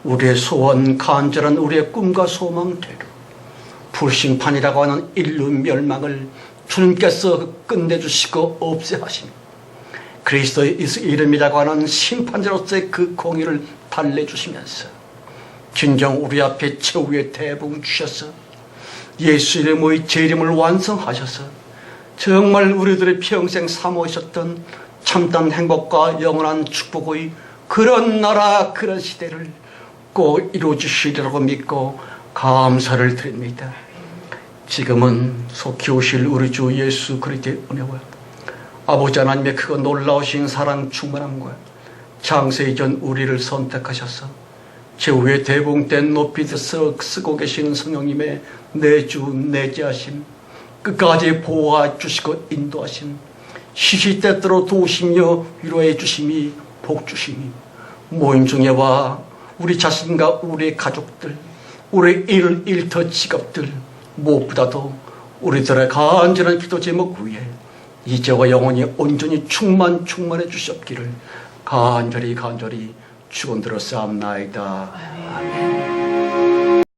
우리의 소원 간절한 우리의 꿈과 소망대로 불심판이라고 하는 인류 멸망을 주님께서 끝내주시고 없애하시며 그리스도의 이름이라고 하는 심판자로서의 그 공의를 달래주시면서 진정 우리 앞에 최후의 대복을 주셔서 예수 이름의 재림을 완성하셔서 정말 우리들의 평생 사모하셨던 참담 행복과 영원한 축복의 그런 나라 그런 시대를 꼭 이루어주시리라고 믿고 감사를 드립니다. 지금은 속히 오실 우리 주 예수 그리스도의 은혜와 아버지 하나님의 크고 놀라우신 사랑 충만함과 창세 이전 우리를 선택하셔서 최후의 대봉된 높이 쓰고 계시는 성령님의 내주 내지하심 끝까지 보호해 주시고 인도하심 시시때때로 도우시며 위로해 주심이 복주심이 모임 중에와 우리 자신과 우리 가족들 우리 일터 직업들 무엇보다도 우리들의 간절한 기도 제목 위에 이제와 영원히 온전히 충만해 주셨기를 간절히 축원드려 싸움나이다. 아멘.